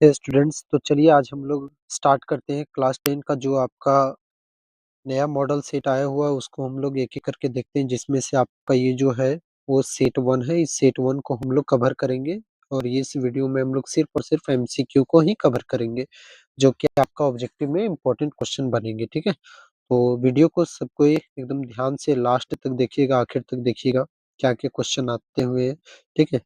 Students तो चलिए आज हम लोग स्टार्ट करते हैं क्लास 10 का जो आपका नया मॉडल सेट आया हुआ है उसको हम लोग एक-एक करके देखते हैं जिसमें से आपका ये जो है वो सेट 1 है। इस सेट 1 को हम लोग कवर करेंगे और ये इस वीडियो में हम लोग सिर्फ़ और सिर्फ़ एमसीक्यू को ही कवर करेंगे, जो कि आपका ऑब्जेक्टिव में इम्पोर्टेंट क्वेश्चन बनेंगे, ठीक है? तो वीडियो को सबको एकदम ध्यान से लास्ट तक देखिएगा, आखिर तक देखिएगा, क्या-क्या क्वेश्चन आते हुए हैं, ठीक है?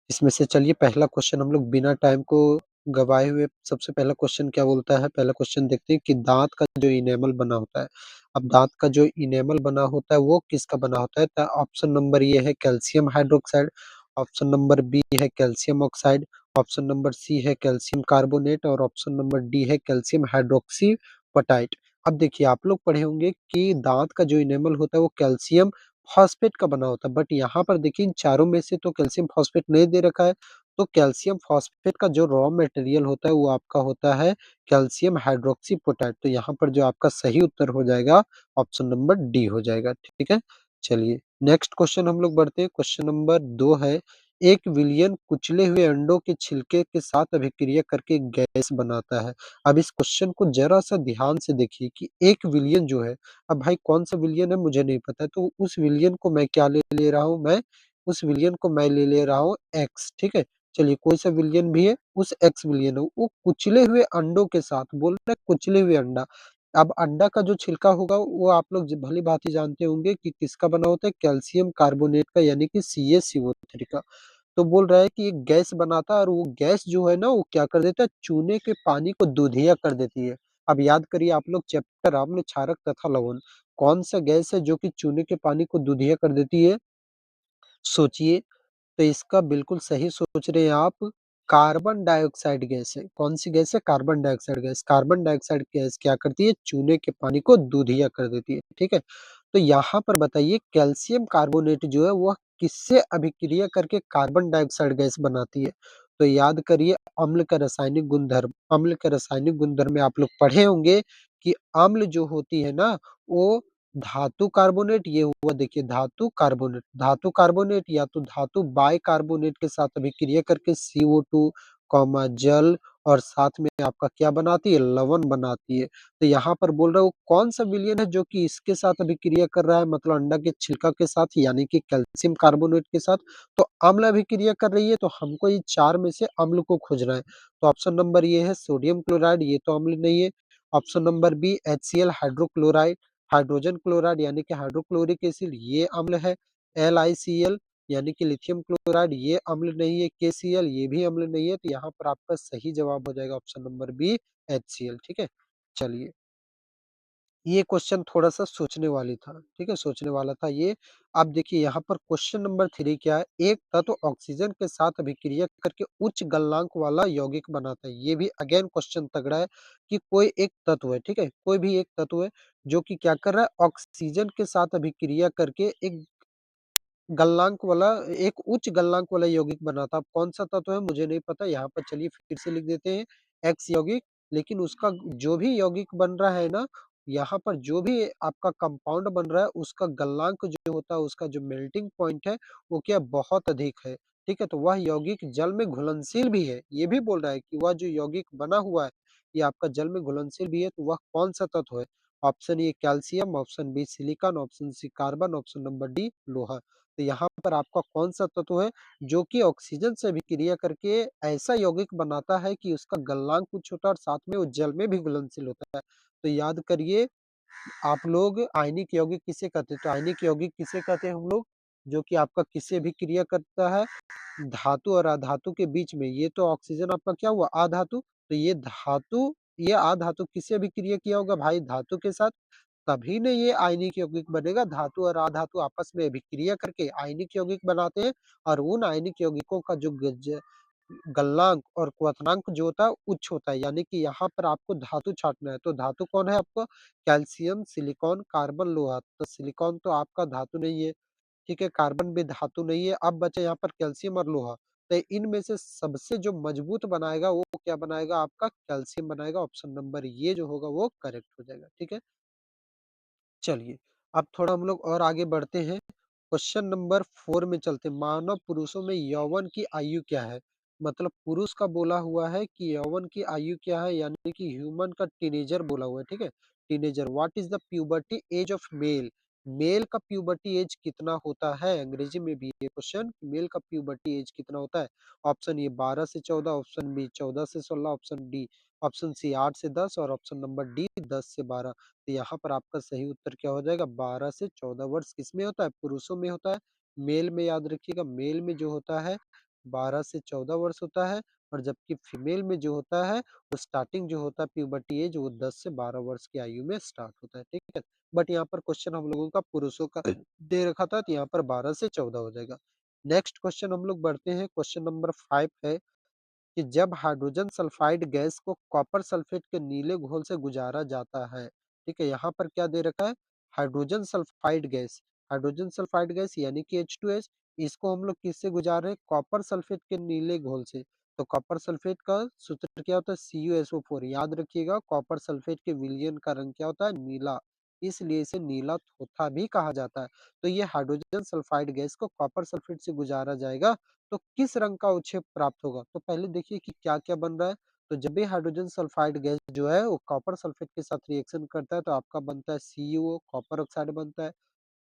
इसमें से चलिए पहला क्वेश्चन हम लोग बिना टाइम को गँवाए हुए सबसे पहला क्वेश्चन क्या बोलता है? पहला क्वेश्चन देखते हैं कि दाँत का जो इनेमल बना होता है, अब दाँत का जो इनेमल बना होता है वो किसका बना होता है? त ऑप्शन नंबर ए है calcium hydroxide, option number B है calcium oxide, option number C है कैल्शियम कार्बोनेट और ऑप्शन नंबर डी है कैल्शियम हाइड्रॉक्सी पोटैट। अब देखिए आप लोग पढ़े होंगे कि दाँत का जो इनेमल होता है वो कैल्शियम फॉस्फेट का बना होता है, बट यहाँ पर देखिए इन चारों में से तो कैल्शियम फॉस्फेट नहीं दे रखा है, तो कैल्शियम फॉस्फेट का जो रॉ मटेरियल होता है वो आपका होता है कैल्शियम हाइड्रॉक्सी पोटैट। तो यहाँ पर जो आपका सही उत्तर हो जाएगा ऑप्शन नंबर डी हो जाएगा, ठीक है? चलिए नेक्स्ट क्वेश्चन हम लोग बढ़ते हैं, क्वेश्चन नंबर 2 है, एक विलयन कुचले हुए अंडों के छिलके के साथ अभिक्रिया करके गैस बनाता है। अब इस क्वेश्चन को ज़रा-सा ध्यान से देखिए कि एक विलयन जो है, अब भाई कौन-सा विलयन है मुझे नहीं पता है, तो उस विलयन को मैं क्या ले ले रहा हूँ, मैं उस विलयन को मैं ले ले रहा हूँ एक्स, ठीक है? चलिए कोई-सा विलयन भी है, उस एक्स विलयन है, वो कुचले हुए अंडों के साथ बोल रहा है कुचले हुए अंडा। अब अंडा का जो छिलका होगा वो आप लोग ज भली-भाँति जानते होंगे कि किसका बना होता है, कैल्शियम कार्बोनेट का यानी कि CaCO3 का। तो बोल रहा है कि एक गैस बनाता है और वो गैस जो है ना वो क्या कर देता है, चूने के पानी को दूधिया कर देती है। अब याद करिए आप लोग चैप्टर आम्ल क्षारक तथा लवण, कौन-सा गैस है जो कि चूने के पानी को दूधिया कर देती है? सोचिए। तो इसका बिल्कुल सही सोच रहे हैं आप, कार्बन डाइऑक्साइड गैस है। कौन-सी गैस है? Carbon dioxide gas. Carbon dioxide gas क्या करती है? चूने के पानी को दूधिया कर देती है, ठीक है? तो यहाँ पर बताइए कैल्शियम कार्बोनेट जो है वह किससे अभिक्रिया करके कार्बन डाइऑक्साइड गैस बनाती है? तो याद करिए अम्ल का रासायनिक गुणधर्म, अम्ल का रासायनिक गुणधर्म में आप लोग पढ़े होंगे कि अम्ल जो होती है ना, वो धातु कार्बोनेट, ये हुआ देखिए धातु कार्बोनेट या तो धातु बाइकार्बोनेट के साथ अभिक्रिया करके CO2 जल और साथ में आपका क्या बनाती है? लवण बनाती है। तो यहाँ पर बोल रहा हूँ कौन-सा विलयन है जो कि इसके साथ अभिक्रिया कर रहा है, मतलब अंडा के छिलका के साथ यानी कि कैल्शियम कार्बोनेट के साथ, तो अम्ल अभिक्रिया कर रही है, तो हमको ये 4 में से अम्ल को खोजना है। तो ऑप्शन नंबर ये है सोडियम क्लोराइड, ये तो अम्ल नहीं है। Option number B HCl hydrochloride, hydrogen chloride यानी कि हाइड्रोक्लोरिक एसिड ये अम्ल है। LiCl यानी कि लिथियम क्लोराइड ये अम्ल नहीं है। KCl ये भी अम्ल नहीं है। तो यहाँ पर आपका सही जवाब हो जाएगा ऑप्शन नंबर बी HCl, ठीक है? चलिए, ये क्वेश्चन थोड़ा-सा सोचने वाली था, ठीक है? सोचने वाला था ये। अब देखिए यहाँ पर क्वेश्चन नंबर 3 क्या है? एक तत्व ऑक्सीजन के साथ अभिक्रिया करके उच्च गलनांक वाला यौगिक बनाता है। ये भी अगेन क्वेश्चन तगड़ा है कि कोई एक तत्व है, ठीक है? कोई भी एक तत्व है जो कि क्या कर रहा है? ऑक्सीजन के साथ अभिक्रिया करके गलनांक वाला एक उच्च गलनांक वाला यौगिक बना था। अब कौन-सा तत्व है मुझे नहीं पता, यहाँ पर चलिए फिर से लिख देते हैं एक्स यौगिक, लेकिन उसका जो भी यौगिक बन रहा है ना, यहाँ पर जो भी आपका कंपाउंड बन रहा है उसका गलनांक जो होता है, उसका जो मेल्टिंग पॉइंट है, वो क्या बहुत अधिक है, ठीक है? तो वह यौगिक जल में घुलनशील भी है। ये भी बोल रहा है कि वह जो यौगिक बना हुआ है, ये आपका जल में घुलनशील भी है, तो वह कौन-सा तत्व है? Option A calcium, option B silicon, option C carbon, option number D लोहा। तो यहाँ पर आपका कौन-सा तत्व है जो कि ऑक्सीजन से अभिक्रिया करके ऐसा यौगिक बनाता है कि उसका गलनांक उच्च होता है और साथ में वो जल में भी घुलनशील होता है। तो याद करिए आप लोग आयनिक यौगिक किसे कहते हैं? तो आयनिक यौगिक किसे कहते हैं हम लोग? जो कि आपका किससे अभिक्रिया करता है? धातु और अधातु के बीच में। ये तो ऑक्सीजन आपका क्या हुआ? अधातु। तो ये अधातु किससे अभिक्रिया किया होगा भाई? धातु के साथ। तभी ना ये आयनिक यौगिक बनेगा। धातु और अधातु आपस में अभिक्रिया करके आयनिक यौगिक बनाते हैं और उन आयनिक यौगिकों का जो गलनांक और क्वथनांक जो होता है उच्च होता है, यानी कि यहाँ पर आपको धातु छाँटना है। तो धातु कौन है आपका? कैल्शियम, सिलिकॉन, कार्बन, लोहा। तो सिलिकॉन तो आपका धातु नहीं है, ठीक है? कार्बन भी धातु नहीं है। अब बचा यहाँ पर कैल्शियम और लोहा। तो इनमें से सबसे जो मजबूत बनाएगा वो क्या बनाएगा? आपका कैल्शियम बनाएगा। ऑप्शन नंबर ये जो होगा वो करेक्ट हो जाएगा, ठीक है? चलिए, अब थोड़ा हम लोग और आगे बढ़ते हैं। क्वेश्चन नंबर 4 में चलते हैं। मानव पुरुषों में यौवन की आयु क्या है? मतलब पुरुष का बोला हुआ है कि यौवन की आयु क्या है, यानी कि ह्यूमन का टीनेजर बोला हुआ है, ठीक है? Teenager, what is the puberty age of male? Male का प्यूबर्टी एज कितना होता है? अंग्रेजी में भी ये क्वेश्चन, मेल का प्यूबर्टी एज कितना होता है? ऑप्शन ए 12 से 14, ऑप्शन बी 14 से 16, ऑप्शन डी, ऑप्शन सी 8 से 10 और ऑप्शन नंबर डी 10 से 12। तो यहाँ पर आपका सही उत्तर क्या हो जाएगा? 12 से 14 वर्ष किसमें होता है? पुरुषों में होता है। मेल में याद रखिएगा, मेल में जो होता है 12 से 14 वर्ष होता है, और जबकि फीमेल में जो होता है वो स्टार्टिंग जो होता है प्यूबर्टी एज वो 10 से 12 वर्ष की आयु में स्टार्ट होता है, ठीक है? बट यहाँ पर क्वेश्चन हम लोगों का पुरुषों का दे रखा था, तो यहाँ पर 12 से 14 हो जाएगा। नेक्स्ट क्वेश्चन हम लोग बढ़ते हैं, क्वेश्चन नंबर 5 है कि जब हाइड्रोजन सल्फाइड गैस को कॉपर सल्फेट के नीले घोल से गुजारा जाता है, ठीक है? यहाँ पर क्या दे रखा है? Hydrogen sulphide gas. Hydrogen sulphide gas यानी कि H2S, इसको हम लोग किससे गुजार रहे हैं? कॉपर सल्फेट के नीले घोल से। तो कॉपर सल्फेट का सूत्र क्या होता है? CuSO4। याद रखिएगा, कॉपर सल्फेट के विलयन का रंग क्या होता है? नीला। इसलिए इसे नीला थोथा भी कहा जाता है। तो ये हाइड्रोजन सल्फाइड गैस को कॉपर सल्फेट से गुजारा जाएगा तो किस रंग का उत्क्षेप प्राप्त होगा? तो पहले देखिए कि क्या-क्या बन रहा है। तो जब भी हाइड्रोजन सल्फाइड गैस जो है वो कॉपर सल्फेट के साथ रिएक्शन करता है तो आपका बनता है CuO, कॉपर ऑक्साइड बनता है।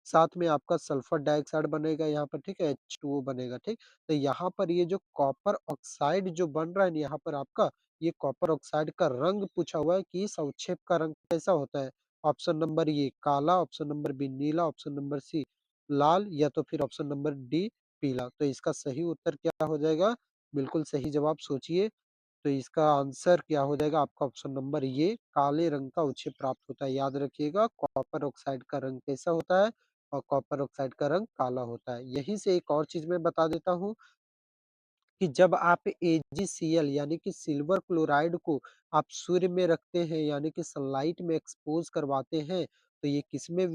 साथ में आपका सल्फर डाइऑक्साइड बनेगा यहाँ पर, ठीक है? H2O बनेगा, ठीक? तो यहाँ पर ये जो कॉपर ऑक्साइड जो बन रहा है ना यहाँ पर आपका, ये कॉपर ऑक्साइड का रंग पूछा हुआ है कि इस अवक्षेप का रंग कैसा होता है? ऑप्शन नंबर ए काला, ऑप्शन नंबर बी नीला, ऑप्शन नंबर सी लाल या तो फिर ऑप्शन नंबर डी पीला। तो इसका सही उत्तर क्या हो जाएगा? बिल्कुल सही जवाब सोचिए। तो इसका आंसर क्या हो जाएगा आपका? ऑप्शन नंबर ये काले रंग का उत्क्षेप प्राप्त होता है। याद रखिएगा, कॉपर ऑक्साइड का रंग कैसा होता है? और कॉपर ऑक्साइड का रंग काला होता है। यहीं से एक और चीज़ मैं बता देता हूँ कि जब आप AgCl यानी कि सिल्वर क्लोराइड को आप सूर्य में रखते हैं यानी कि सनलाइट में एक्सपोज़ करवाते हैं, तो ये किसमें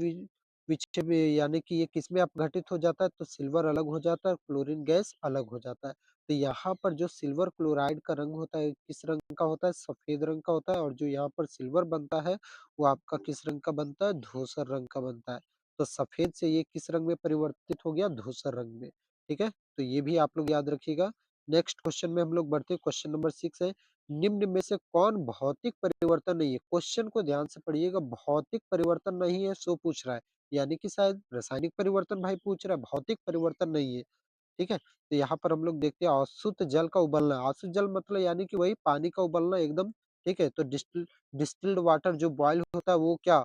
विच्छेद यानी कि ये किसमें अपघटित हो जाता है? तो सिल्वर अलग हो जाता है और क्लोरीन गैस अलग हो जाता है। तो यहाँ पर जो सिल्वर क्लोराइड का रंग होता है, किस रंग का होता है? सफ़ेद रंग का होता है, और जो यहाँ पर सिल्वर बनता है, वो आपका किस रंग का बनता है? धूसर रंग का बनता है। तो सफ़ेद से ये किस रंग में परिवर्तित हो गया? धूसर रंग में, ठीक है? तो ये भी आप लोग याद रखिएगा। नेक्स्ट क्वेश्चन में हम लोग बढ़ते हैं, क्वेश्चन नंबर 6 है, निम्न में से कौन भौतिक परिवर्तन नहीं है? क्वेश्चन को ध्यान से पढ़िएगा, भौतिक परिवर्तन नहीं है सो पूछ रहा है, यानी कि शायद रासायनिक परिवर्तन भाई पूछ रहा है, भौतिक परिवर्तन नहीं है, ठीक है? तो यहाँ पर हम लोग देखते हैं अशुद्ध जल का उबलना, अशुद्ध जल मतलब यानी कि वही पानी का उबलना एकदम, ठीक है? तो डिस्टिल्ड वाटर जो बॉयल होता है वो क्या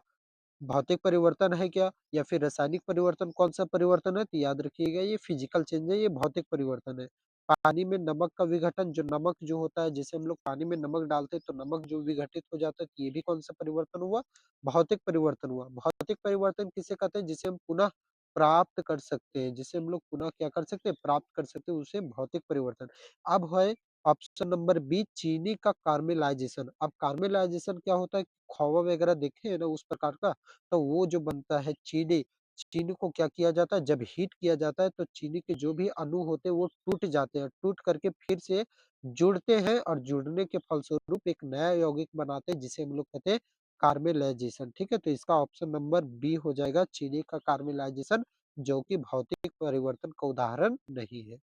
भौतिक परिवर्तन है क्या? या फिर रासायनिक परिवर्तन कौन-सा परिवर्तन है? तो याद रखिएगा ये फिजिकल चेंज है, ये भौतिक परिवर्तन है। पानी में नमक का विघटन, जो नमक जो होता है जैसे हम लोग पानी में नमक डालते हैं तो नमक जो विघटित हो जाता है, तो ये भी कौन-सा परिवर्तन हुआ? भौतिक परिवर्तन हुआ। भौतिक परिवर्तन किसे कहते हैं? जिसे हम पुनः प्राप्त कर सकते हैं, जिसे हम लोग पुनः क्या कर सकते हैं? प्राप्त कर सकते हैं, उसे भौतिक परिवर्तन। अब है ऑप्शन नंबर बी चीनी का कार्मेलाइज़ेशन। अब कार्मेलाइज़ेशन क्या होता है? खोवा वगैरह देखे हैं ना उस प्रकार का? तो वो जो बनता है चीनी, चीनी को क्या किया जाता है जब हीट किया जाता है तो चीनी के जो भी अणु होते हैं वो टूट जाते हैं, टूट करके फिर से जुड़ते हैं और जुड़ने के फलस्वरूप एक नया यौगिक बनाते हैं जिसे हम लोग कहते हैं कार्मेलाइजेशन, ठीक है? तो इसका ऑप्शन नंबर बी हो जाएगा चीनी का कार्मेलाइजेशन, जो कि भौतिक परिवर्तन का उदाहरण नहीं है।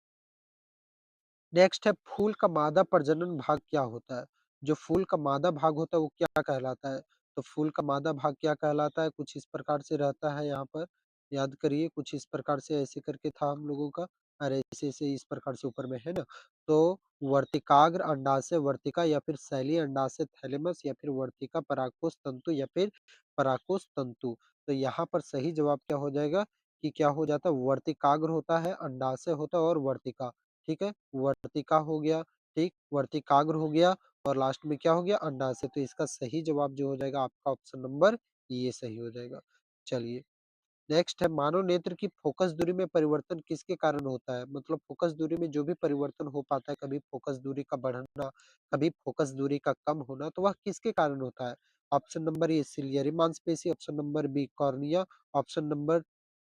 नेक्स्ट है फूल का मादा प्रजनन भाग क्या होता है? जो फूल का मादा भाग होता है वो क्या कहलाता है? तो फूल का मादा भाग क्या कहलाता है? कुछ इस प्रकार से रहता है यहाँ पर, याद करिए कुछ इस प्रकार से ऐसे करके था हम लोगों का, अरे ऐसे-ऐसे इस प्रकार से ऊपर में है ना? तो वर्तिकाग्र अंडाशय वर्तिका या फिर शैलीय अंडाशय थैलेमस या फिर वर्तिका परागकोश तंतु या फिर परागकोश तंतु। तो यहाँ पर सही जवाब क्या हो जाएगा कि क्या हो जाता है वर्तिकाग्र होता है, अंडाशय होता है और वर्तिका। ठीक है? वर्तिका हो गया, ठीक? वर्तिकाग्र हो गया और लास्ट में क्या हो गया? अंडाशय। तो इसका सही जवाब जो हो जाएगा आपका ऑप्शन नंबर ये सही हो जाएगा। चलिए, नेक्स्ट है मानव नेत्र की फ़ोकस दूरी में परिवर्तन किसके कारण होता है? मतलब फ़ोकस दूरी में जो भी परिवर्तन हो पाता है, कभी फ़ोकस दूरी का बढ़ना, कभी फ़ोकस दूरी का कम होना, तो वह किसके कारण होता है? ऑप्शन नंबर ए सिलियरी मांसपेशी, option number B cornea, option number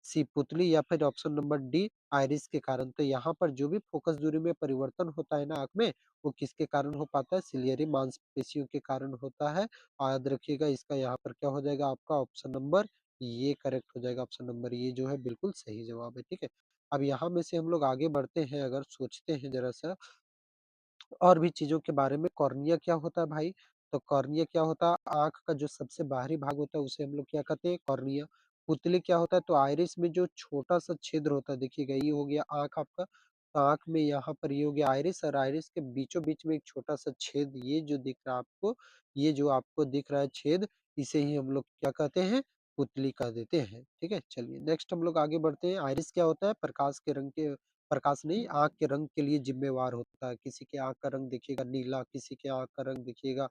C पुतली या फिर ऑप्शन नंबर डी आइरिस के कारण। तो यहाँ पर जो भी फ़ोकस दूरी में परिवर्तन होता है ना आँख में, वो किसके कारण हो पाता है? सिलियरी मांसपेशियों के कारण होता है। याद रखिएगा इसका यहाँ पर क्या हो जाएगा आपका ऑप्शन नंबर ये करेक्ट हो जाएगा, ऑप्शन नंबर ये जो है बिल्कुल सही जवाब है, ठीक है? अब यहाँ में से हम लोग आगे बढ़ते हैं अगर सोचते हैं ज़रा-सा और भी चीज़ों के बारे में। कॉर्निया क्या होता है भाई? तो कॉर्निया क्या होता है? आँख का जो सबसे बाहरी भाग होता है उसे हम लोग क्या कहते हैं? कॉर्निया। पुतली क्या होता है? तो आइरिस में जो छोटा-सा छिद्र होता है, देखिएगा ये हो गया आँख आपका, तो आँख में यहाँ पर ये हो गया आइरिस, और आइरिस के बीचों-बीच में एक छोटा-सा छेद, ये जो दिख रहा है आपको, ये जो आपको दिख रहा है छेद, इसे ही हम लोग क्या कहते हैं? पुतली कह देते हैं, ठीक है? चलिए नेक्स्ट हम लोग आगे बढ़ते हैं। आइरिस क्या होता है? प्रकाश नहीं, आँख के रंग के लिए ज़िम्मेवार होता है। किसी की आँख का रंग देखिएगा नीला, किसी की आँख का रंग देखिएगा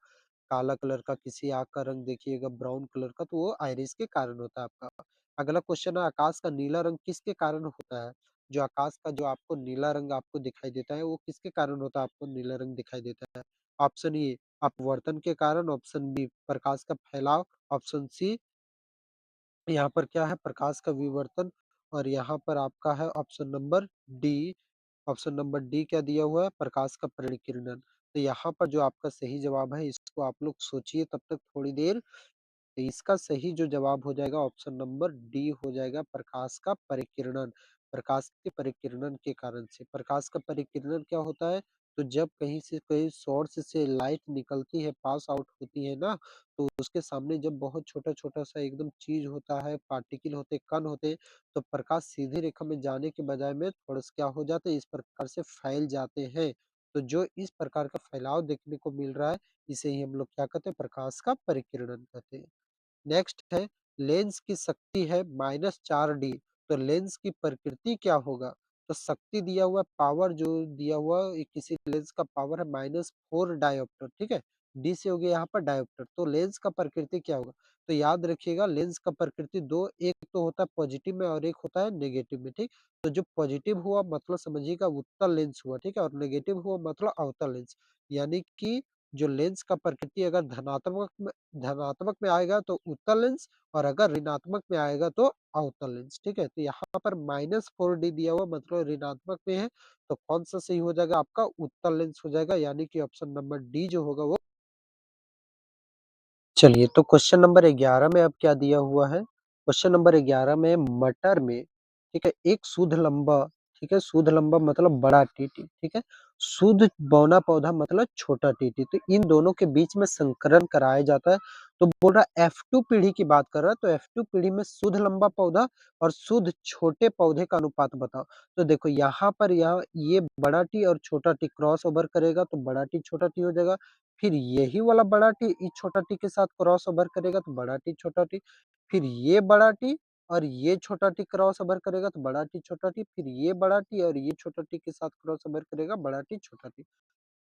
काला कलर का, किसी आँख का रंग देखिएगा ब्राउन कलर का, तो वो आइरिस के कारण होता है आपका। अगला क्वेश्चन है, आकाश का नीला रंग किसके कारण होता है? जो आकाश का जो आपको नीला रंग आपको दिखाई देता है, वो किसके कारण होता है आपको नीला रंग दिखाई देता है? ऑप्शन ए अपवर्तन के कारण, ऑप्शन बी प्रकाश का फैलाव, ऑप्शन सी यहाँ पर क्या है? प्रकाश का विवर्तन, और यहाँ पर आपका है option number D. Option number D क्या दिया हुआ है? प्रकाश का परिकिरणन। तो यहाँ पर जो आपका सही जवाब है, इसको आप लोग सोचिए तब तक थोड़ी देर। तो इसका सही जो जवाब हो जाएगा ऑप्शन नंबर डी हो जाएगा, प्रकाश का परिकिरणन। प्रकाश के परिकिरणन के कारण से। प्रकाश का परिकिरणन क्या होता है? तो जब कहीं से कहीं सोर्स से लाइट निकलती है, पास आउट होती है ना, तो उसके सामने जब बहुत छोटा-छोटा सा एकदम चीज़ होता है, पार्टिकल होते हैं, कण होते हैं, तो प्रकाश सीधी रेखा में जाने के बजाय में थोड़ा-सा क्या हो जाता है, इस प्रकार से फैल जाते हैं। तो जो इस प्रकार का फैलाव देखने को मिल रहा है, इसे ही हम लोग क्या कहते हैं? प्रकाश का परिकिरणन कहते हैं। नेक्स्ट है, लेंस की शक्ति है -4D, तो लेंस की प्रकृति क्या होगा? तो शक्ति दिया हुआ पावर जो दिया हुआ किसी लेंस का पावर है -4 डायोप्टर, ठीक है? डी से हो गया यहाँ पर डायोप्टर, तो लेंस का प्रकृति क्या होगा? तो याद रखिएगा लेंस का प्रकृति 2, एक तो होता है पॉजिटिव में और एक होता है नेगेटिव में, ठीक? तो जो पॉजिटिव हुआ मतलब समझिएगा उत्तल लेंस हुआ, ठीक है? और नेगेटिव हुआ मतलब अवतल लेंस। यानी कि जो लेंस का प्रकृति अगर धनात्मक में आएगा तो उत्तल लेंस, और अगर ऋणात्मक में आएगा तो अवतल लेंस, ठीक है? तो यहाँ पर -4D दिया हुआ मतलब ऋणात्मक में है, तो कौन-सा सही हो जाएगा आपका? उत्तल लेंस हो जाएगा, यानी कि ऑप्शन नंबर डी जो होगा वो। चलिए, तो क्वेश्चन नंबर 11 में अब क्या दिया हुआ है? क्वेश्चन नंबर 11 में मटर में, ठीक है, एक शुद्ध लंबा, ठीक है, शुद्ध लंबा मतलब बड़ा टीटी, ठीक है, शुद्ध बौना पौधा मतलब छोटा टीटी, तो इन दोनों के बीच में संकरण कराया जाता है। तो बोल रहा है F2 पीढ़ी की बात कर रहा है, तो F2 पीढ़ी में शुद्ध लंबा पौधा और शुद्ध छोटे पौधे का अनुपात बताओ। तो देखो यहाँ पर ये बड़ा टी और छोटा टी क्रॉस ओवर करेगा तो बड़ा टी छोटा टी हो जाएगा। फिर यही वाला बड़ा टी इस छोटा टी के साथ क्रॉस ओवर करेगा तो बड़ा टी छोटा टी, फिर ये बड़ा टी और ये छोटा टी क्रॉस ओवर करेगा तो बड़ा टी छोटा टी, फिर ये बड़ा टी और ये छोटा टी के साथ क्रॉस ओवर करेगा बड़ा टी छोटा टी।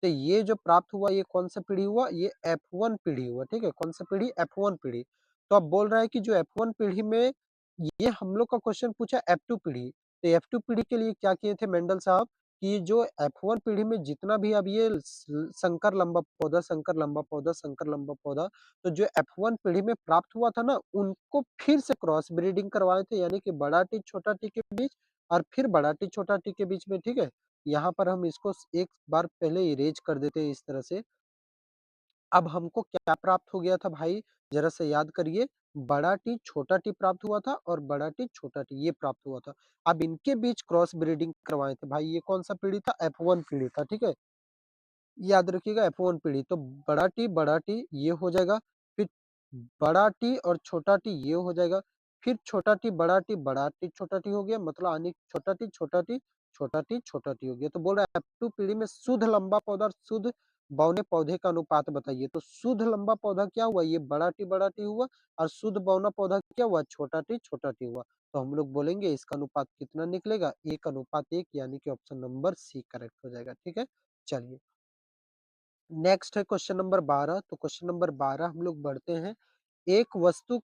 तो ये जो प्राप्त हुआ ये कौन-सा पीढ़ी हुआ? ये F1 पीढ़ी हुआ, ठीक है? कौन-सा पीढ़ी? F1 पीढ़ी। तो अब बोल रहा है कि जो F1 पीढ़ी में ये हम लोग का क्वेश्चन पूछा F2 पीढ़ी। तो F2 पीढ़ी के लिए क्या किए थे मेंडल साहब कि जो F1 पीढ़ी में जितना भी अब ये संकर लंबा पौधा, संकर लंबा पौधा, संकर लंबा पौधा, तो जो F1 पीढ़ी में प्राप्त हुआ था ना, उनको फिर से क्रॉस ब्रीडिंग करवाए थे, यानी कि बड़ा टी, छोटा टी के बीच और फिर बड़ा टी, छोटा टी के बीच में, ठीक है? यहाँ पर हम इसको एक बार पहले इरेज कर देते हैं इस तरह से। अब हमको क्या प्राप्त हो गया था भाई? ज़रा सा याद करिए। बड़ा टी, छोटा टी प्राप्त हुआ था और बड़ा टी, छोटा टी ये प्राप्त हुआ था। अब इनके बीच क्रॉस ब्रीडिंग करवाए थे भाई, ये कौन-सा पीढ़ी था? F1 पीढ़ी था, ठीक है? याद रखिएगा F1 पीढ़ी, तो बड़ा टी ये हो जाएगा, फिर बड़ा टी और छोटा टी ये हो जाएगा, फिर छोटा टी, बड़ा टी, छोटा टी हो गया मतलब यानी छोटा टी, छोटा टी, छोटा टी, छोटा टी हो गया। तो बोल रहा है F2 पीढ़ी में शुद्ध लंबा पौधा और शुद्ध बौने पौधे का अनुपात बताइए। तो शुद्ध लंबा पौधा क्या हुआ? ये बड़ा टी हुआ, और शुद्ध बौना पौधा क्या हुआ? छोटा टी हुआ। तो हम लोग बोलेंगे इसका अनुपात कितना निकलेगा? 1:1 यानी कि ऑप्शन नंबर सी करेक्ट हो जाएगा, ठीक है? चलिए। नेक्स्ट है क्वेश्चन नंबर 12, तो क्वेश्चन नंबर 12 हम लोग बढ़ते हैं। एक वस्तु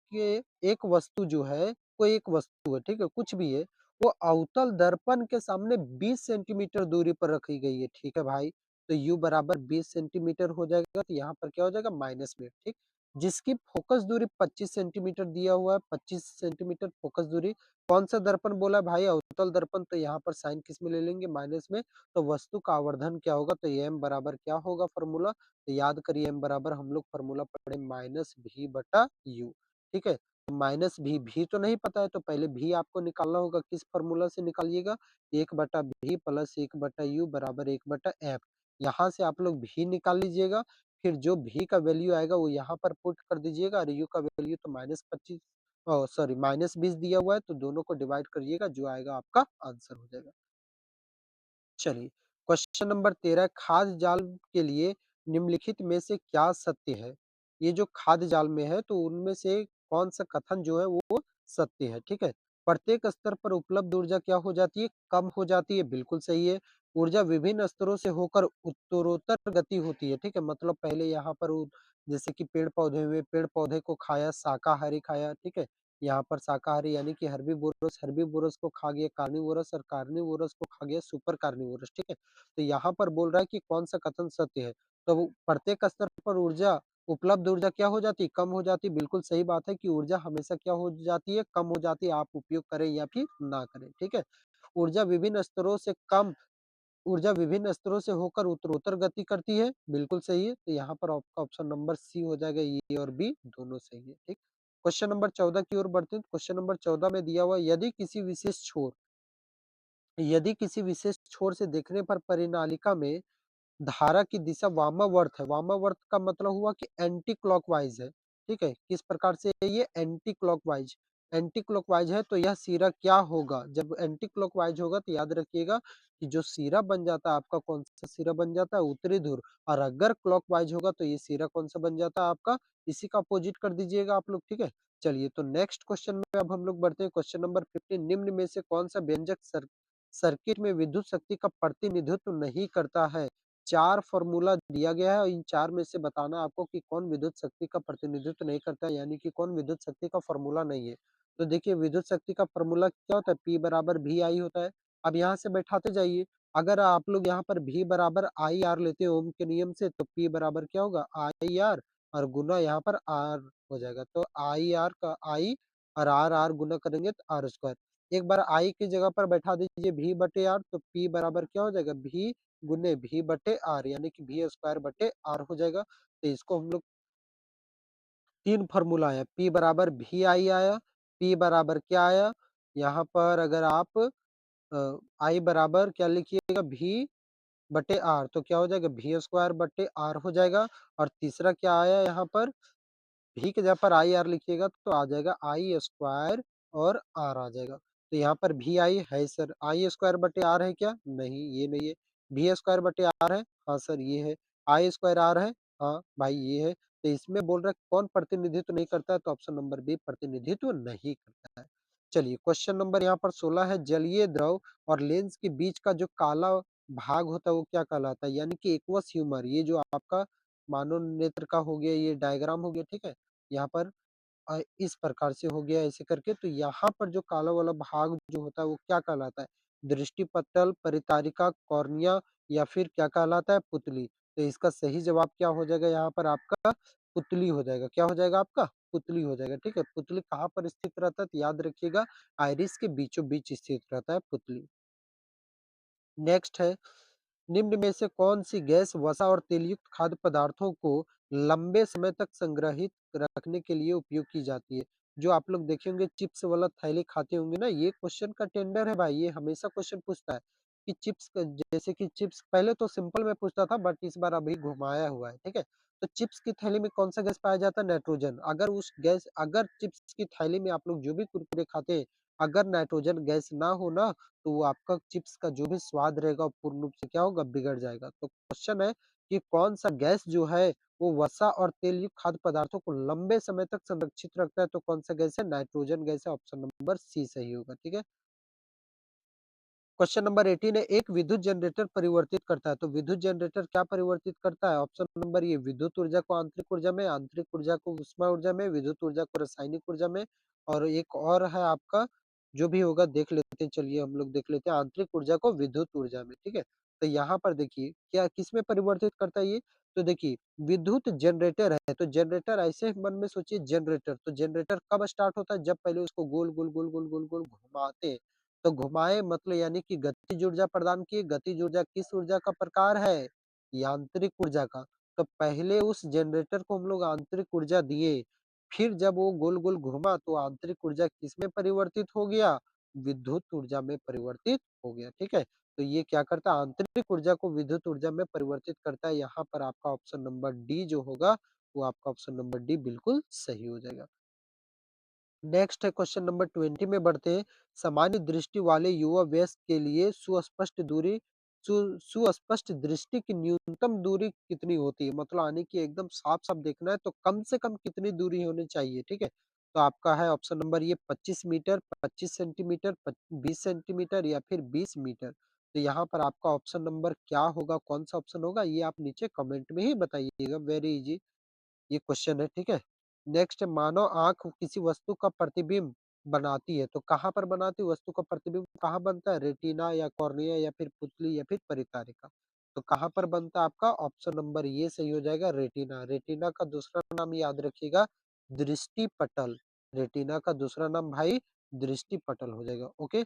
जो है, कोई एक वस्तु है, ठीक है? कुछ भी है, वो अवतल दर्पण के सामने 20 सेंटीमीटर दूरी पर रखी गई है, ठीक है भाई? तो U बराबर 20 सेंटीमीटर हो जाएगा, तो यहाँ पर क्या हो जाएगा? माइनस में, ठीक? जिसकी फोकस दूरी 25 सेंटीमीटर दिया हुआ है, 25 सेंटीमीटर फोकस दूरी। कौन-सा दर्पण बोला है भाई? अवतल दर्पण, तो यहाँ पर साइन किसमें ले लेंगे? माइनस में। तो वस्तु का आवर्धन क्या होगा? तो m बराबर क्या होगा फॉर्मूला? तो याद करिए m बराबर हम लोग फॉर्मूला पढ़े माइनस भी बटा यू, ठीक है? तो माइनस भी तो नहीं पता है, तो पहले भी आपको निकालना होगा, किस फॉर्मूला से निकालिएगा? 1/v प्लस 1/u बराबर 1/f। यहाँ से आप लोग भी निकाल लीजिएगा, फिर जो भी का वैल्यू आएगा वो यहाँ पर पुट कर दीजिएगा और यू का वैल्यू तो -25 सॉरी -20 दिया हुआ है, तो दोनों को डिवाइड करिएगा, जो आएगा आपका आंसर हो जाएगा। चलिए, क्वेश्चन नंबर 13 खाद्य जाल के लिए निम्नलिखित में से क्या सत्य है? ये जो खाद्य जाल में है तो उनमें से कौन-सा कथन जो है वो सत्य है, ठीक है? प्रत्येक स्तर पर उपलब्ध ऊर्जा क्या हो जाती है? कम हो जाती है, बिल्कुल सही है। ऊर्जा विभिन्न स्तरों से होकर उत्तरोत्तर गति होती है, ठीक है? मतलब पहले यहाँ पर जैसे कि पेड़-पौधे हुए, पेड़-पौधे को खाया, शाकाहारी खाया, ठीक है? यहाँ पर शाकाहारी यानी कि हर्बीवोरस को खा गया कार्निवोरस और कार्निवोरस को खा गया सुपर कार्निवोरस, ठीक है? तो यहाँ पर बोल रहा है कि कौन-सा कथन सत्य है? तो वो प्रत्येक स्तर पर उपलब्ध ऊर्जा क्या हो जाती है? कम हो जाती है, बिल्कुल सही बात है कि ऊर्जा हमेशा क्या हो जाती है? कम हो जाती है, आप उपयोग करें या फिर ना करें, ठीक है? ऊर्जा विभिन्न स्तरों से कम ऊर्जा विभिन्न स्तरों से होकर उत्तरोत्तर गति करती है, बिल्कुल सही है। तो यहाँ पर आपका ऑप्शन नंबर सी हो जाएगा, ए और बी दोनों सही है, ठीक। क्वेश्चन नंबर 14 की ओर बढ़ते हैं। क्वेश्चन नंबर 14 में दिया हुआ यदि किसी विशेष छोर से देखने पर परिनालिका में धारा की दिशा वामावर्त है। वामावर्त का मतलब हुआ कि एंटी क्लॉकवाइज है, ठीक है? किस प्रकार से है ये एंटी क्लॉकवाइज है तो यह सिरा क्या होगा? जब एंटी क्लॉकवाइज होगा तो याद रखिएगा कि जो सिरा बन जाता है आपका कौन-सा सिरा बन जाता है? उत्तरी ध्रुव और अगर क्लॉकवाइज होगा तो ये सिरा कौन-सा बन जाता है आपका? इसी का अपोजिट कर दीजिएगा आप लोग, ठीक है? चलिए तो नेक्स्ट क्वेश्चन में अब हम लोग बढ़ते हैं। क्वेश्चन नंबर 15 निम्न में से कौन-सा व्यंजक सर्किट में विद्युत शक्ति का प्रतिनिधित्व नहीं करता है? 4 फ़ॉर्मूला दिया गया है और इन 4 में से बताना है आपको कि कौन विद्युत शक्ति का प्रतिनिधित्व नहीं करता है, यानी कि कौन विद्युत शक्ति का फ़ॉर्मूला नहीं है। तो देखिए विद्युत शक्ति का फ़ॉर्मूला क्या होता है? P बराबर VI होता है। अब यहाँ से बैठाते जाइए, अगर आप लोग यहाँ पर V बराबर IR लेते हो ओम के नियम से तो P बराबर क्या होगा? IR और गुना यहाँ पर R हो जाएगा। तो IR का I और R गुना करेंगे तो R स्क्वायर। एक बार I की जगह पर बैठा दीजिए V बटे R तो P बराबर क्या हो जाएगा? V गुने V बटे R यानी कि V स्क्वायर बटे R हो जाएगा। तो इसको हम लोग 3 फ़ॉर्मूला आया, P बराबर VI आया, P बराबर क्या आया? यहाँ पर अगर आप I बराबर क्या लिखिएगा? V बटे R तो क्या हो जाएगा? V स्क्वायर बटे R हो जाएगा और तीसरा क्या आया यहाँ पर? भी की जगह पर आई आर लिखिएगा तो आ जाएगा आई स्क्वायर और आर आ जाएगा। तो यहाँ पर भी आई है सर, आई स्क्वायर बटे आर है क्या? नहीं, ये नहीं है। भी स्क्वायर बटे आर है? हाँ सर, ये है। आई स्क्वायर आर है? हाँ भाई, ये है। तो इसमें बोल रहा है कौन प्रतिनिधित्व नहीं करता है? तो ऑप्शन नंबर बी प्रतिनिधित्व नहीं करता है। चलिए क्वेश्चन नंबर यहाँ पर 16 है, जलीय द्रव और लेंस के बीच का जो काला भाग होता है वो क्या कहलाता है? यानी कि एक्वस ह्यूमर, ये जो आपका मानव नेत्र का हो गया, ये डायग्राम हो गया, ठीक है? यहाँ पर इस प्रकार से हो गया ऐसे करके, तो यहाँ पर जो काला वाला भाग जो होता है वो क्या कहलाता है? दृष्टिपटल, परितारिका, कॉर्निया या फिर क्या कहलाता है? पुतली। तो इसका सही जवाब क्या हो जाएगा यहाँ पर आपका? पुतली हो जाएगा। क्या हो जाएगा आपका? पुतली हो जाएगा, ठीक है? पुतली कहाँ पर स्थित रहता है? तो याद रखिएगा आइरिस के बीचों-बीच स्थित रहता है पुतली। नेक्स्ट है, निम्न में से कौन-सी गैस वसा और तेलयुक्त खाद्य पदार्थों को लंबे समय तक संग्रहित रखने के लिए उपयोग की जाती है? जो आप लोग देखे होंगे चिप्स वाला थैली खाते होंगे ना, ये क्वेश्चन का टेंडर है भाई, ये हमेशा क्वेश्चन पूछता है कि चिप्स क जैसे कि चिप्स पहले तो सिंपल में पूछता था बट इस बार अभी घुमाया हुआ है, ठीक है? तो चिप्स की थैली में कौन-सा गैस पाया जाता है? नाइट्रोजन। अगर चिप्स की थैली में आप लोग जो भी कुरकुरे खाते हैं, अगर नाइट्रोजन गैस ना हो ना तो वो आपका चिप्स का जो भी स्वाद रहेगा वो पूर्ण रूप से क्या होगा? बिगड़ जाएगा। तो क्वेश्चन है कि कौन-सा गैस जो है वो वसा और तेलयुक्त खाद्य पदार्थों को लंबे समय तक संरक्षित रखता है, तो कौन-सा गैस है? नाइट्रोजन गैस है, ऑप्शन नंबर सी सही होगा, ठीक है? क्वेश्चन नंबर 18 है, एक विद्युत जनरेटर परिवर्तित करता है, तो विद्युत जनरेटर क्या परिवर्तित करता है? ऑप्शन नंबर ए विद्युत ऊर्जा को आंतरिक ऊर्जा को ऊष्मा ऊर्जा में, विद्युत ऊर्जा को रासायनिक ऊर्जा में और एक और है आपका जो भी होगा देख लेते हैं, चलिए हम लोग देख लेते हैं, आंतरिक ऊर्जा को विद्युत ऊर्जा में, ठीक है? तो यहाँ पर देखिए क्या किसमें परिवर्तित करता है ये? तो देखिए विद्युत जनरेटर है, तो जनरेटर ऐसे मन में सोचिए जनरेटर, तो जनरेटर कब स्टार्ट होता है? जब पहले उसको गोल, गोल, गोल, गोल, गोल, गोल घुमाते हैं। तो घुमाए मतलब यानी कि गतिज ऊर्जा प्रदान किए, गतिज ऊर्जा किस ऊर्जा का प्रकार है? यांत्रिक ऊर्जा का। तो पहले उस जनरेटर को हम लोग आंतरिक ऊर्जा दिए, फिर जब वो गोल-गोल घूमा तो आंतरिक ऊर्जा किसमें परिवर्तित हो गया? विद्युत ऊर्जा में परिवर्तित हो गया, ठीक है? तो ये क्या करता है आंतरिक ऊर्जा को विद्युत ऊर्जा में परिवर्तित करता है। यहाँ पर आपका ऑप्शन नंबर डी जो होगा, वो आपका ऑप्शन नंबर डी बिल्कुल सही हो जाएगा। नेक्स्ट है क्वेश्चन नंबर 20 में बढ़ते हैं। सामान्य दृष्टि वाले युवा वयस्क के लिए सुस्पष्ट दृष्टि की न्यूनतम दूरी कितनी होती है? मतलब यानी कि एकदम साफ-साफ देखना है तो कम से कम कितनी दूरी होनी चाहिए, ठीक है? तो आपका है ऑप्शन नंबर ये 25 मीटर, 25 सेंटीमीटर, 20 सेंटीमीटर या फिर 20 मीटर। तो यहाँ पर आपका ऑप्शन नंबर क्या होगा, कौन-सा ऑप्शन होगा? ये आप नीचे कमेंट में ही बताइएगा। वेरी ईज़ी ये क्वेश्चन है, ठीक है? नेक्स्ट मानव आँख किसी वस्तु का प्रतिबिंब बनाती है, तो कहाँ पर बनाती है वस्तु का प्रतिबिंब कहाँ बनता है? रेटिना या कॉर्निया या फिर पुतली या फिर परिचारिका। तो कहाँ पर बनता है आपका ऑप्शन नंबर ये सही हो जाएगा रेटिना। रेटिना का दूसरा नाम याद रखिएगा दृष्टिपटल। रेटिना का दूसरा नाम भाई दृष्टिपटल हो जाएगा, ओके?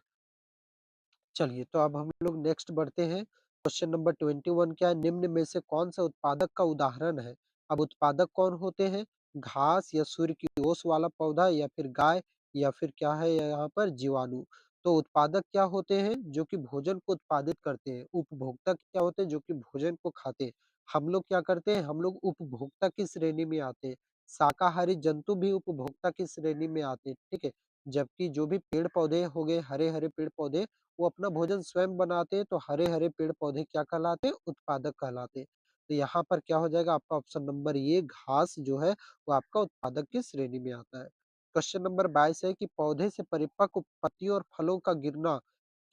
चलिए, तो अब हम लोग नेक्स्ट बढ़ते हैं। क्वेश्चन नंबर 21 क्या है? निम्न में से कौन-सा उत्पादक का उदाहरण है? अब उत्पादक कौन होते हैं? घास या सूर्य की ओस वाला पौधा या फिर गाय या फिर क्या है यहाँ पर जीवाणु। तो उत्पादक क्या होते हैं? जो कि भोजन को उत्पादित करते हैं। उपभोक्ता क्या होते हैं? जो कि भोजन को खाते हैं। हम लोग क्या करते हैं? हम लोग उपभोक्ता की श्रेणी में आते हैं। शाकाहारी जंतु भी उपभोक्ता की श्रेणी में आते हैं, ठीक है? जबकि जो भी पेड़-पौधे हो गए, हरे-हरे पेड़-पौधे वो अपना भोजन स्वयं बनाते हैं, तो हरे-हरे पेड़-पौधे क्या कहलाते हैं? उत्पादक कहलाते हैं। तो यहाँ पर क्या हो जाएगा आपका ऑप्शन नंबर ये घास जो है, वो आपका उत्पादक की श्रेणी में आता है। क्वेश्चन नंबर 22 है कि पौधे से परिपक्व पत्तियों और फलों का गिरना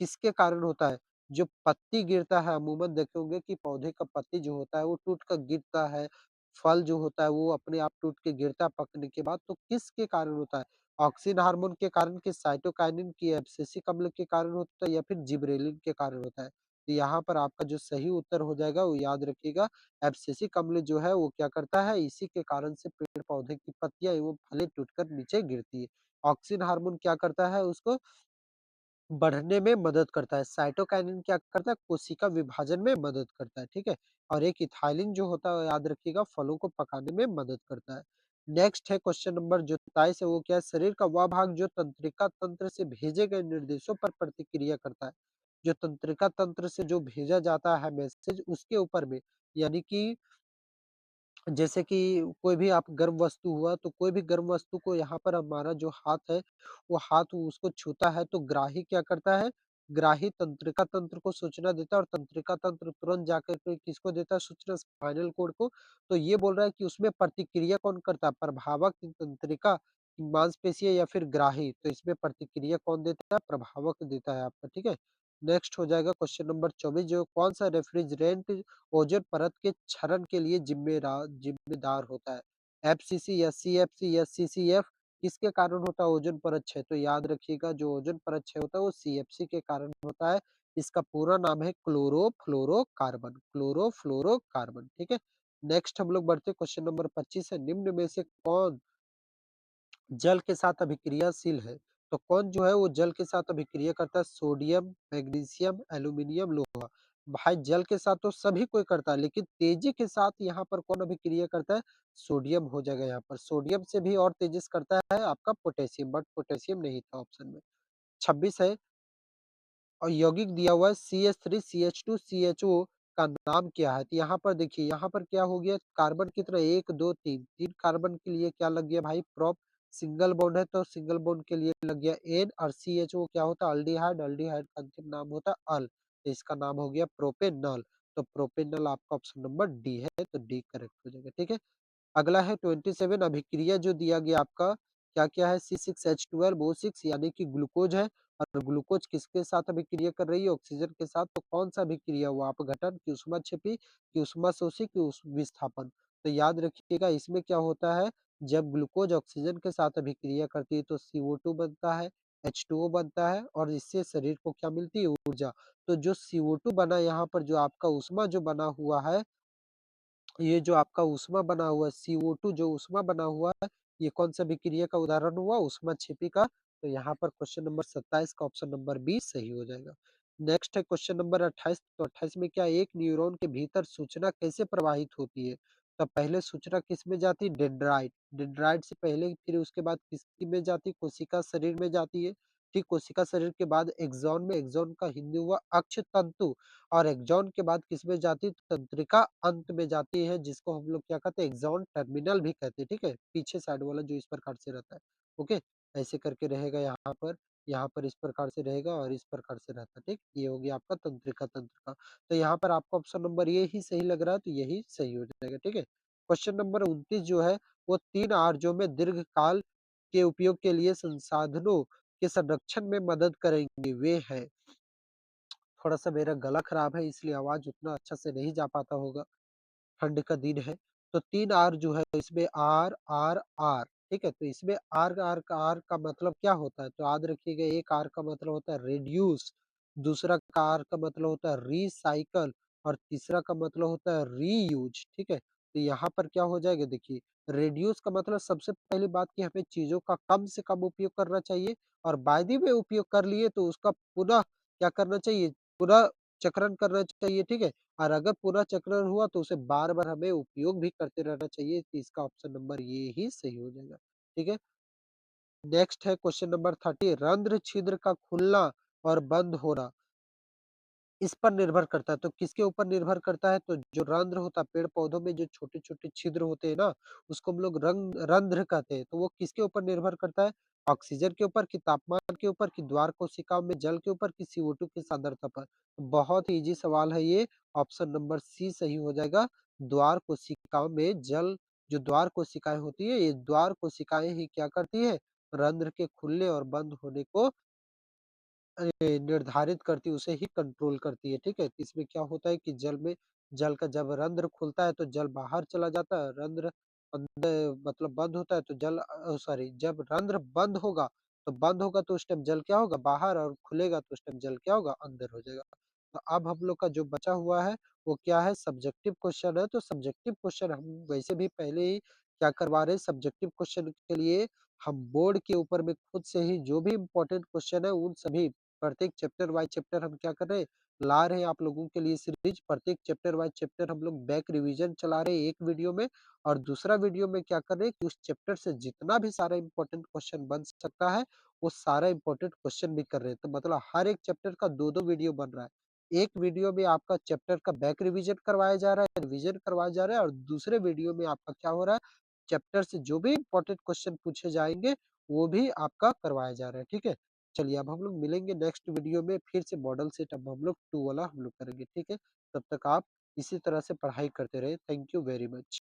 किसके कारण होता है? जो पत्ती गिरता है अमूमन देखे होंगे कि पौधे का पत्ती जो होता है वो टूट कर गिरता है, फल जो होता है वो अपने आप टूट के गिरता है पकने के बाद, तो किसके कारण होता है? ऑक्सिन हार्मोन के कारण, कि साइटोकाइनिन की एब्सेसिक अम्ल के कारण होता है या फिर जिबरेलिन के कारण होता है? तो यहाँ पर आपका जो सही उत्तर हो जाएगा वो याद रखिएगा एब्सेसिक अम्ल जो है वो क्या करता है इसी के कारण से पेड़-पौधे की पत्तियाँ एवं फलें टूटकर नीचे गिरती है। ऑक्सिन हार्मोन क्या करता है उसको बढ़ने में मदद करता है। साइटोकाइनिन क्या करता है कोशिका विभाजन में मदद करता है, ठीक है? और एक इथाइलिन जो होता है याद रखिएगा फलों को पकाने में मदद करता है। नेक्स्ट है क्वेश्चन नंबर जो 27 है वो क्या है? शरीर का वह भाग जो तंत्रिका तंत्र से भेजे गए निर्देशों पर प्रतिक्रिया करता है। जो तंत्रिका तंत्र से जो भेजा जाता है मैसेज उसके ऊपर में यानी कि जैसे कि कोई भी आप गर्म वस्तु हुआ, तो कोई भी गर्म वस्तु को यहाँ पर हमारा जो हाथ है, वो हाथ उसको छूता है तो ग्राही क्या करता है, ग्राही तंत्रिका तंत्र को सूचना देता है और तंत्रिका तंत्र तुरंत जाकर के किसको देता है सूचना स्पाइनल कोर्ड को। तो ये बोल रहा है कि उसमें प्रतिक्रिया कौन करता है, प्रभावक तंत्रिका, मांसपेशियाँ या फिर ग्राही? तो इसमें प्रतिक्रिया कौन देता है, प्रभावक देता है आपका, ठीक है? नेक्स्ट हो जाएगा क्वेश्चन नंबर 24 जो कौन-सा रेफ्रिजरेंट ओज़ोन परत के क्षरण के लिए जिम्मेदार होता है। एफसीसी या सीएफसी या सीसीएफ किसके कारण होता है ओज़ोन परत क्षय? तो याद रखिएगा जो ओज़ोन परत क्षय होता है वो सीएफसी के कारण होता है। इसका पूरा नाम है क्लोरोफ्लोरोकार्बन, क्लोरोफ्लोरोकार्बन, ठीक है? नेक्स्ट हम लोग बढ़ते हैं क्वेश्चन नंबर 25 है निम्न में से कौन जल के साथ अभिक्रियाशील है? तो कौन जो है वो जल के साथ अभिक्रिया करता है? सोडियम, मैग्नीशियम, एल्यूमीनियम, लोहा। भाई जल के साथ तो सभी कोई करता है, लेकिन तेजी के साथ यहाँ पर कौन अभिक्रिया करता है? सोडियम हो जाएगा यहाँ पर। सोडियम से भी और तेजी से करता है आपका पोटेशियम, बट पोटेशियम नहीं था ऑप्शन में। 26 है और यौगिक दिया हुआ है CH3 CH2 CHO का नाम क्या है? तो यहाँ पर देखिए, यहाँ पर क्या हो गया कार्बन की तरह 1, 2, 3, 3 कार्बन के लिए क्या लग गया भाई प्रोप, सिंगल बॉन्ड है तो सिंगल बॉन्ड के लिए लग गया N और CHO क्या होता है अल्डिहाइड, अल्डिहाइड का अंतिम नाम होता है अल, तो इसका नाम हो गया प्रोपेनॉल। तो प्रोपेनॉल आपका ऑप्शन नंबर डी है, तो डी करेक्ट हो जाएगा, ठीक है? अगला है 27 अभिक्रिया जो दिया गया आपका क्या-क्या है C6H12O6 यानी कि ग्लूकोज है और ग्लूकोज किसके साथ अभिक्रिया कर रही है? ऑक्सीजन के साथ। तो कौन-सा अभिक्रिया हुआ? अपघटन, कि ऊष्माक्षेपी, कि ऊष्माशोषी, कि उस विस्थापन? तो याद रखिएगा इसमें क्या होता है जब ग्लूकोज ऑक्सीजन के साथ अभिक्रिया करती है तो CO2 बनता है, H2O बनता है और इससे शरीर को क्या मिलती है? ऊर्जा। तो जो CO2 बना यहाँ पर जो आपका ऊष्मा जो बना हुआ है ये जो आपका ऊष्मा बना हुआ है CO2 जो ऊष्मा बना हुआ है, ये कौन-सा अभिक्रिया का उदाहरण हुआ? ऊष्माक्षेपी का। तो यहाँ पर क्वेश्चन नंबर 27 का ऑप्शन नंबर बी सही हो जाएगा। नेक्स्ट है क्वेश्चन नंबर 28 तो 28 में क्या एक न्यूरॉन के भीतर सूचना कैसे प्रवाहित होती है? तो पहले सूचना किसमें जाती है? डेंड्राइट, डेंड्राइट से पहले फिर उसके बाद किसकी में जाती है? कोशिका शरीर में जाती है, ठीक कोशिका शरीर के बाद एक्सॉन में, एक्सॉन का हिंदी हुआ अक्षतंतु और एक्सॉन के बाद किसमें जाती है? तंत्रिका अंत में जाती है, जिसको हम लोग क्या कहते हैं? एक्सॉन टर्मिनल भी कहते हैं, ठीक है? पीछे साइड वाला जो इस प्रकार से रहता है, ओके? ऐसे करके रहेगा यहाँ पर इस प्रकार से रहेगा और इस प्रकार से रहता है, ठीक? ये हो गया आपका तंत्रिका तंत्र का। तो यहाँ पर आपको ऑप्शन नंबर ये ही सही लग रहा है, तो यही सही हो जाएगा, ठीक है? क्वेश्चन नंबर 29 जो है, वो 3 आर्यों में दीर्घकाल के उपयोग के लिए संसाधनों के संरक्षण में मदद करेंगे, वे हैं। थोड़ा-सा मेरा गला खराब है इसलिए आवाज़ उतना अच्छा से नहीं जा पाता होगा। ठंड का दिन है, तो 3 आर जो है इसमें आर, आर, आर, ठीक है? तो इसमें आर का मतलब क्या होता है? तो याद रखिएगा एक आर का मतलब होता है रिड्यूस, दूसरा का आर का मतलब होता है रिसाइकल और तीसरा का मतलब होता है रीयूज़, ठीक है? तो यहाँ पर क्या हो जाएगा देखिए, रिड्यूस का मतलब सबसे पहली बात कि हमें चीज़ों का कम से कम उपयोग करना चाहिए और वायदे में उपयोग कर लिए तो उसका पुनः क्या करना चाहिए? पुनः चक्रण करना चाहिए, ठीक है? और अगर पुनः चक्रण हुआ तो उसे बार-बार हमें उपयोग भी करते रहना चाहिए, तो इसका ऑप्शन नंबर ये ही सही हो जाएगा, ठीक है? नेक्स्ट है क्वेश्चन नंबर 30 रंध्र छिद्र का खुलना और बंद होना। इस पर निर्भर करता है, तो किसके ऊपर निर्भर करता है? तो जो रंध्र होता है, पेड़-पौधों में जो छोटे-छोटे छिद्र होते हैं ना, उसको हम लोग रंध्र कहते हैं, तो वो किसके ऊपर निर्भर करता है? ऑक्सीजन के ऊपर, कि तापमान के ऊपर, कि द्वार कोशिकाओं में जल के ऊपर, कि CO2 की सांद्रता पर? तो बहुत ही ईज़ी सवाल है ये, ऑप्शन नंबर सी सही हो जाएगा। द्वार कोशिकाओं में जल जो द्वार कोशिकाएँ होती है, ये द्वार कोशिकाएँ ही क्या करती है? रंध्र के खुलने और बंद होने को निर्धारित करती है, उसे ही कंट्रोल करती है, ठीक है? इसमें क्या होता है कि जल का जब रंध्र खुलता है तो जल बाहर चला जाता है, रंध्र मतलब बंद होता है तो सॉरी जब रंध्र बंद होगा तो उस टाइम जल क्या होगा? बाहर और खुलेगा तो उस टाइम जल क्या होगा? अंदर हो जाएगा। तो अब हम लोग का जो बचा हुआ है वो क्या है? सब्जेक्टिव क्वेश्चन है, तो सब्जेक्टिव क्वेश्चन हम वैसे भी पहले ही क्या करवा रहे हैं सब्जेक्टिव क्वेश्चन के लिए हम बोर्ड के ऊपर में खुद से ही जो भी इम्पोर्टेंट क्वेश्चन है उन सभी प्रत्येक चैप्टर वाइज़ चैप्टर हम क्या कर रहे हैं, ला रहे हैं आप लोगों के लिए सीरीज़ प्रत्येक चैप्टर वाइज़ चैप्टर हम लोग बैक रिवीजन चला रहे हैं एक वीडियो में और दूसरा वीडियो में क्या कर रहे हैं कि उस चैप्टर से जितना भी सारा इम्पोर्टेंट क्वेश्चन बन सकता है, वो सारा इम्पोर्टेंट क्वेश्चन भी कर रहे हैं। तो मतलब हर एक चैप्टर का 2-2 वीडियो बन रहा है। एक वीडियो में आपका चैप्टर का बैक रिवीजन करवाया जा रहा है, रिवीजन करवाया जा रहा है और दूसरे वीडियो में आपका क्या हो रहा है, चैप्टर से जो भी इम्पोर्टेंट क्वेश्चन पूछे जाएँगे, वो भी आपका करवाया जा रहा है, ठीक है? चलिए अब हम लोग मिलेंगे नेक्स्ट वीडियो में फिर से मॉडल सेट अब हम लोग 2 वाला हम लोग करेंगे, ठीक है? तब तक आप इसी तरह से पढ़ाई करते रहिए। Thank you very much.